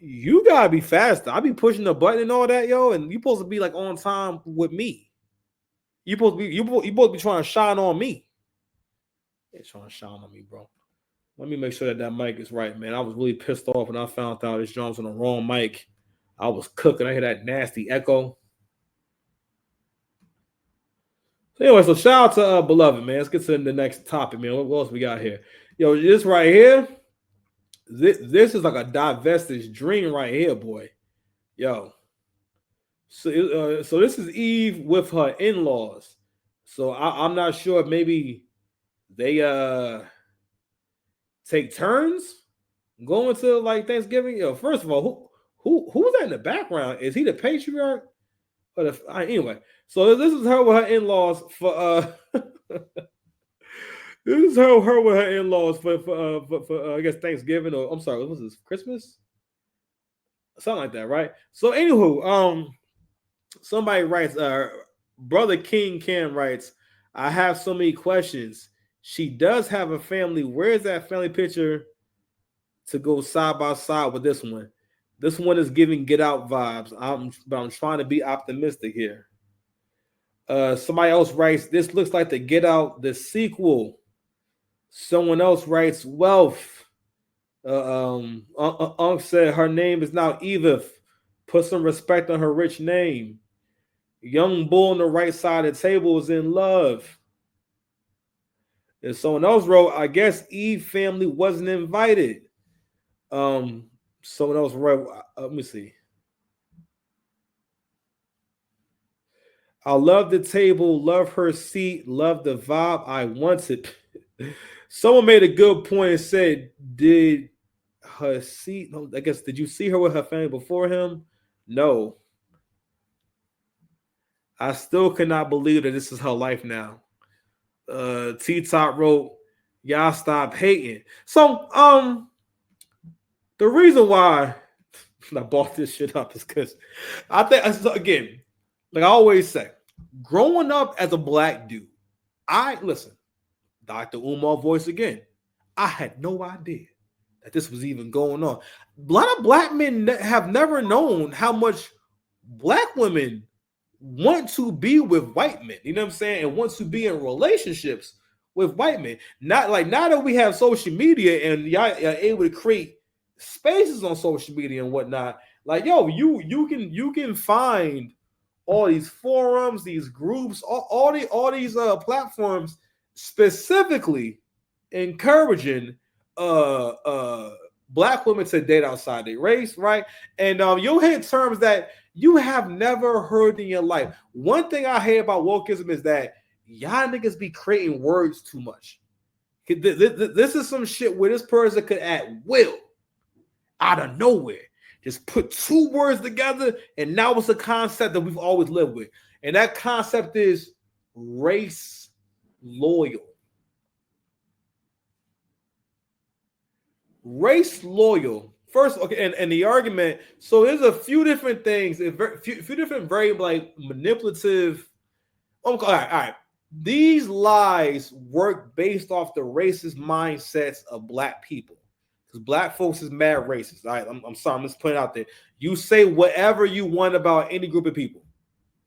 You gotta be faster. I be pushing the button and all that, yo, and you supposed to be like on time with me. You supposed to be trying to shine on me. They're trying to shine on me, bro. Let me make sure that mic is right, man. I was really pissed off when I found out this Jones on the wrong mic. I was cooking. I hear that nasty echo. So anyway, so shout out to Beloved, man. Let's get to the next topic, man. What else we got here? Yo, this right here, this is like a divested dream right here, boy. Yo. So this is Eve with her in-laws. So I'm not sure if maybe they take turns going to like Thanksgiving. Yo, first of all, who's that in the background? Is he the patriarch? Or anyway, so this is her with her in-laws for this is her with her in-laws for I guess Thanksgiving, or I'm sorry, what was this, Christmas? Something like that, right? So anywho, somebody writes, Brother King Cam writes, I have so many questions. She does have a family. Where's that family picture to go side by side with this one? This one is giving Get Out vibes. But I'm trying to be optimistic here. Somebody else writes, this looks like the Get Out, the sequel. Someone else writes, Wealth. Unc said her name is now Edith. Put some respect on her rich name. Young Bull on the right side of the table is in love. And someone else wrote, I guess Eve family wasn't invited. Someone else wrote, let me see. I love the table, love her seat, love the vibe. I wanted. Someone made a good point and said, did her seat, no, I guess, did you see her with her family before him? No. I still cannot believe that this is her life now. T-Top wrote, y'all stop hating. So, the reason why I bought this shit up is because I think, again, like I always say, growing up as a black dude, listen, Dr. Umar voice again, I had no idea that this was even going on. A lot of black men have never known how much black women want to be with white men, you know what I'm saying, and want to be in relationships with white men. Not like now that we have social media and y'all are able to create spaces on social media and whatnot, like yo, you can find all these forums, these groups, all these platforms specifically encouraging black women to date outside their race, right? And you'll hear terms that you have never heard in your life. One thing I hate about wokeism is that y'all niggas be creating words too much. This is some shit where this person could at will, out of nowhere, just put two words together, and now it's a concept that we've always lived with. And that concept is race loyal. Race loyal. First, okay, and the argument, so there's a few different things, a few different very like manipulative. All right. These lies work based off the racist mindsets of black people. Because black folks is mad racist. All right, I'm sorry, I'm just putting it out there. You say whatever you want about any group of people.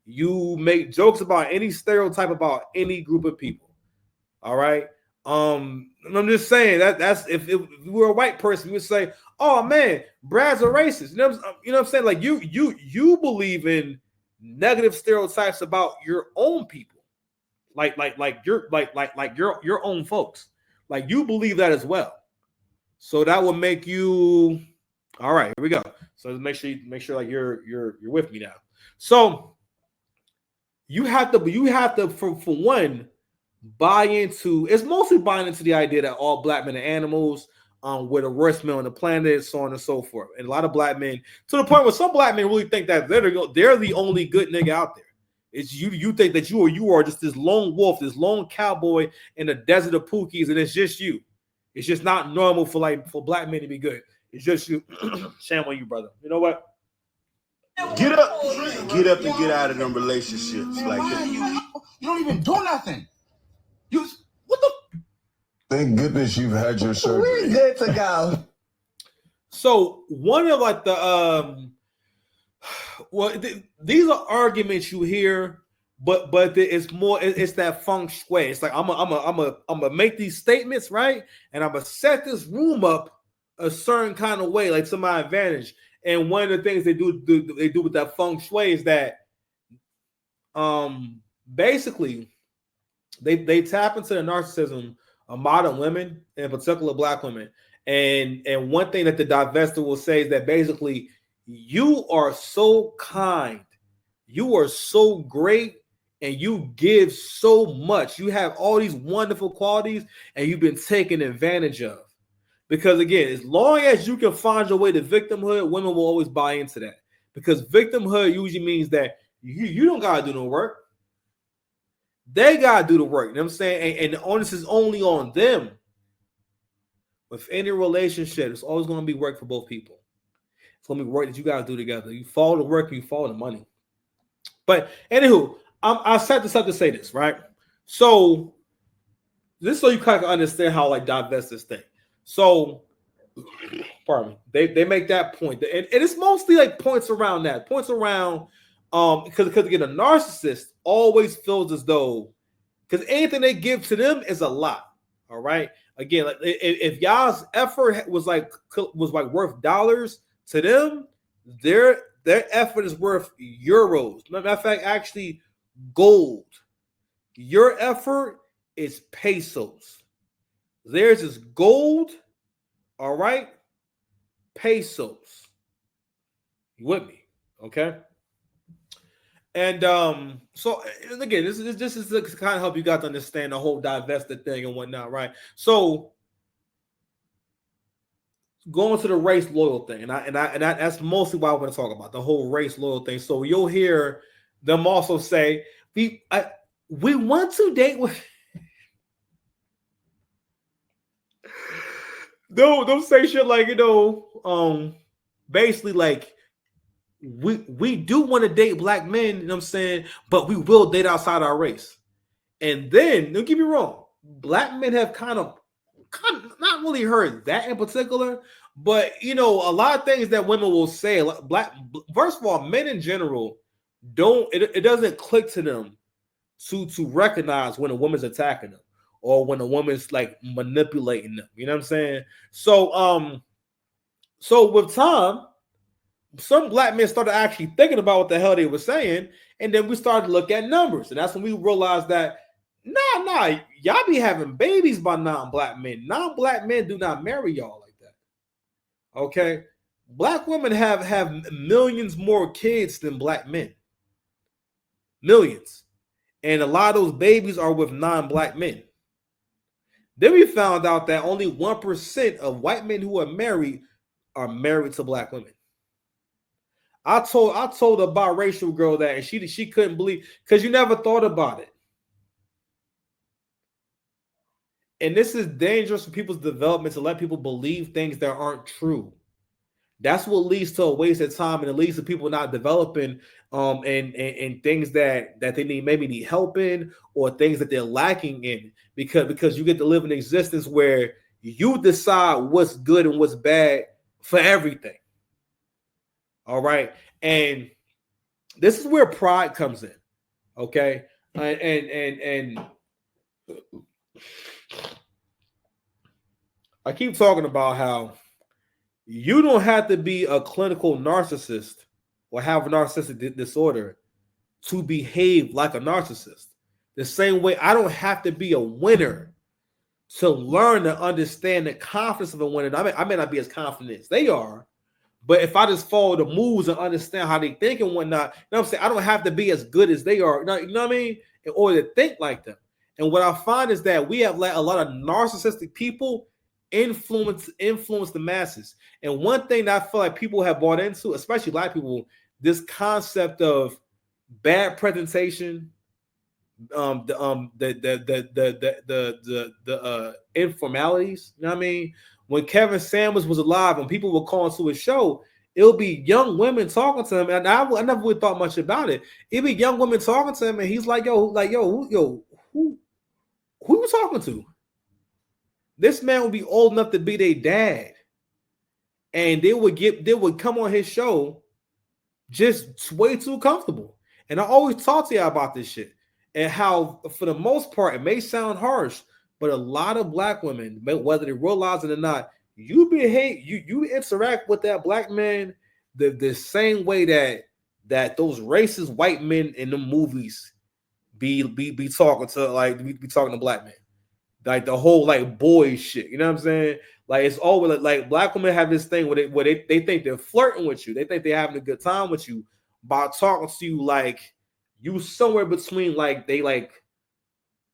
You make jokes about any stereotype about any group of people. All right. I'm just saying that's if we were a white person, we would say, "Oh man, Brad's a racist." You know what I'm saying? Like you believe in negative stereotypes about your own people, like your own folks. Like you believe that as well. So that will make you all right. Here we go. So make sure like you're with me now. So you have to for one. It's mostly buying into the idea that all black men are animals, we're the worst men on the planet, so on and so forth. And a lot of black men, to the point where some black men really think that they're the only good nigga out there. It's you think that you are just this lone wolf, this lone cowboy in the desert of Pookies, and it's just you. It's just not normal for black men to be good. It's just you. Shame on you, brother. You know what? Get up and get out of them relationships like that. You don't even do nothing. What the? Thank goodness you've had your surgery. We're good to go. So one of like the these are arguments you hear, but it's more it's that feng shui. It's like I'm gonna make these statements, right, and I'm gonna set this room up a certain kind of way, like to my advantage. And one of the things they do with that feng shui is that basically they tap into the narcissism of modern women, in particular black women. And one thing that the divester will say is that basically you are so kind, you are so great, and you give so much. You have all these wonderful qualities, and you've been taken advantage of. Because again, as long as you can find your way to victimhood, women will always buy into that. Because victimhood usually means that you don't gotta do no work. They gotta do the work. You know what I'm saying? And the onus is only on them. With any relationship, it's always going to be work for both people. It's going to be work that you got to do together. You follow the work, you follow the money. But anywho, I set this up to say this, right? So this so you kind of understand how like divest this thing. So, pardon me, they make that point, and it's mostly like points around because again, a narcissist always feels as though because anything they give to them is a lot. All right. Again, like if y'all's effort was worth dollars to them, their effort is worth euros. Matter of fact, actually gold. Your effort is pesos. Theirs is gold. All right. Pesos. You with me? Okay. And so again, this is to kind of help you guys understand the whole divested thing and whatnot, right? So going to the race loyal thing, and that's mostly what I want to talk about, the whole race loyal thing. So you'll hear them also say, we want to date with don't say shit like, basically like we do want to date black men, you know what I'm saying, but we will date outside our race. And then, don't get me wrong, black men have kind of not really heard that in particular, but a lot of things that women will say, first of all, men in general it doesn't click to them to recognize when a woman's attacking them or when a woman's like manipulating them. You know what I'm saying? So so with time, some black men started actually thinking about what the hell they were saying, and then we started to look at numbers, and that's when we realized that y'all be having babies by non-black men. Non-black men do not marry y'all like that. Okay, black women have millions more kids than black men, millions, and a lot of those babies are with non-black men. Then we found out that only 1% of white men who are married to black women. I told a biracial girl that, and she couldn't believe, because you never thought about it. And this is dangerous for people's development, to let people believe things that aren't true. That's what leads to a waste of time, and it leads to people not developing and things that they need help in, or things that they're lacking in, because you get to live an existence where you decide what's good and what's bad for everything. All right. And this is where pride comes in. Okay. And I keep talking about how you don't have to be a clinical narcissist or have a narcissistic disorder to behave like a narcissist. The same way I don't have to be a winner to learn to understand the confidence of a winner. I may not be as confident as they are, but if I just follow the moves and understand how they think and whatnot, you know what I'm saying? I don't have to be as good as they are, you know what I mean? In order to think like them. And what I find is that we have let a lot of narcissistic people influence the masses. And one thing that I feel like people have bought into, especially black people, this concept of bad presentation, the informalities. You know what I mean? When Kevin Samuels was alive, when people would call into his show, it'll be young women talking to him, and I never really thought much about it. It'd be young women talking to him, and he's like, who you talking to? This man would be old enough to be their dad, and they would come on his show just way too comfortable. And I always talk to you about this shit and how, for the most part, it may sound harsh, but a lot of black women, whether they realize it or not, you interact with that black man the same way that those racist white men in the movies be talking to, like, be talking to black men, like the whole like boy shit. You know what I'm saying? Like, it's always like black women have this thing where they think they're flirting with you. They think they're having a good time with you by talking to you like you somewhere between they like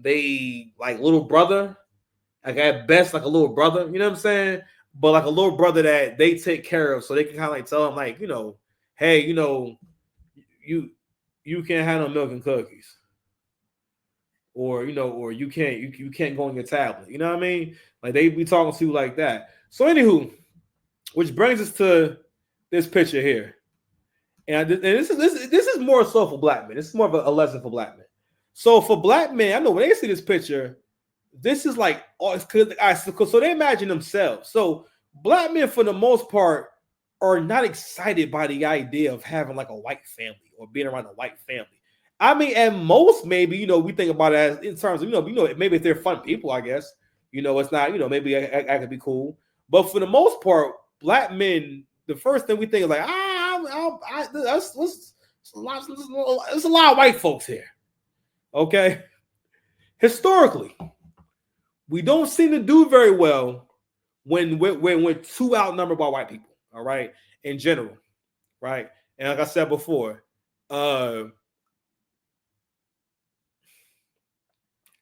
little brother, like at best like a little brother. You know what I'm saying? But like a little brother that they take care of, so they can kind of like tell them like, hey, you you can't have no milk and cookies, or or you can't go on your tablet. You know what I mean? Like they be talking to you like that. So anywho, which brings us to this picture here, and this is more so for black men. This is more of a lesson for black men. So for black men, I know when they see this picture, this is like, oh, it's because so they imagine themselves. So black men, for the most part, are not excited by the idea of having like a white family or being around a white family. I mean, at most, maybe we think about it as in terms of maybe if they're fun people, I guess it's not maybe I could be cool, but for the most part, black men, the first thing we think is like there's a lot of white folks here. Okay, historically, we don't seem to do very well when we're too outnumbered by white people. All right, in general, right? And like I said before, in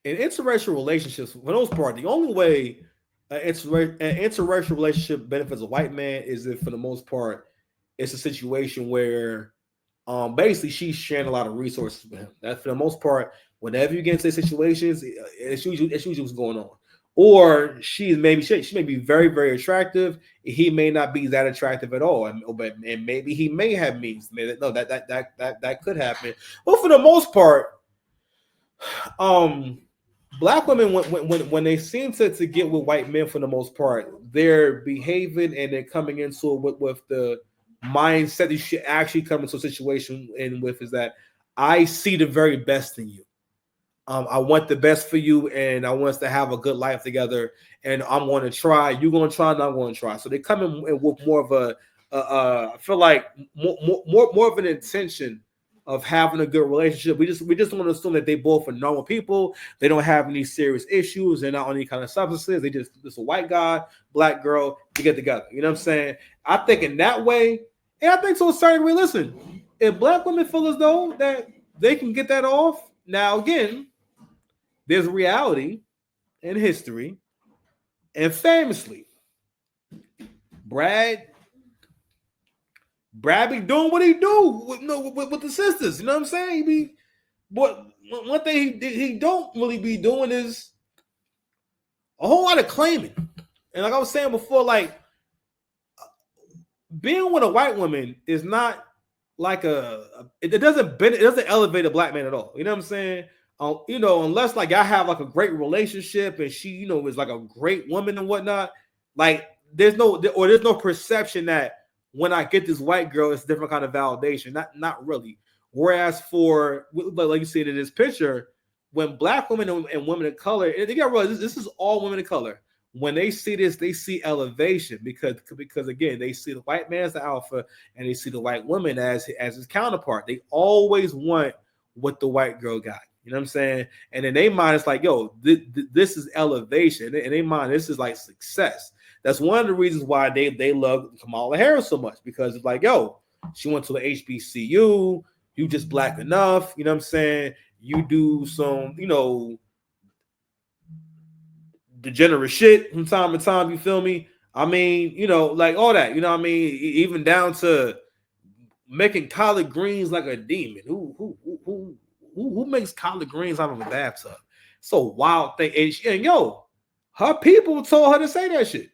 interracial relationships, for the most part, the only way an interracial relationship benefits a white man is if, for the most part, it's a situation where basically she's sharing a lot of resources with him. That, for the most part, whenever you get into situations, it's usually what's going on. Or she may be very, very attractive. He may not be that attractive at all, and maybe he may have means. No, that could happen. But for the most part, black women, when they seem to get with white men, for the most part, they're behaving and they're coming into it with the mindset you should actually come into a situation in with is that I see the very best in you. I want the best for you, and I want us to have a good life together. And I'm going to try. You're going to try, and I'm going to try. So they come in with more of I feel like more of an intention of having a good relationship. We just want to assume that they both are normal people. They don't have any serious issues. They're not on any kind of substances. They just a white guy, black girl to get together. You know what I'm saying? I think in that way, and I think to a certain degree. Listen, if black women feel as though that they can get that off, now again, there's reality and history, and famously, Brad be doing what he do with the sisters. You know what I'm saying? He be, but one thing he don't really be doing is a whole lot of claiming. And like I was saying before, like being with a white woman is not like it doesn't elevate a black man at all. You know what I'm saying? Unless like I have like a great relationship and she, is like a great woman and whatnot. Like there's no perception that when I get this white girl, it's a different kind of validation. Not really. Whereas for like you see it in this picture, when black women and women of color, and they got realize this is all women of color. When they see this, they see elevation because again, they see the white man as the alpha and they see the white woman as his counterpart. They always want what the white girl got. You know what I'm saying? And in their mind, it's like, yo, this is elevation. In their mind, this is like success. That's one of the reasons why they love Kamala Harris so much, because it's like, yo, she went to the HBCU. You just black enough. You know what I'm saying? You do some, degenerate shit from time to time. You feel me? I mean, like all that. You know what I mean? Even down to making collard greens like a demon. Who makes collard greens out of a bathtub? So wild thing. And yo, her people told her to say that shit.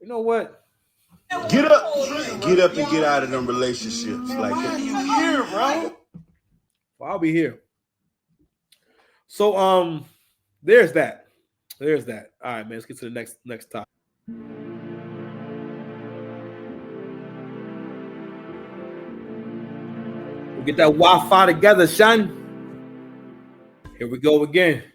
You know what? Get up and get out of them relationships. Like, why are you here, bro? Well, I'll be here. So there's that. All right, man. Let's get to the next topic. We'll get that Wi-Fi together, son. Here we go again.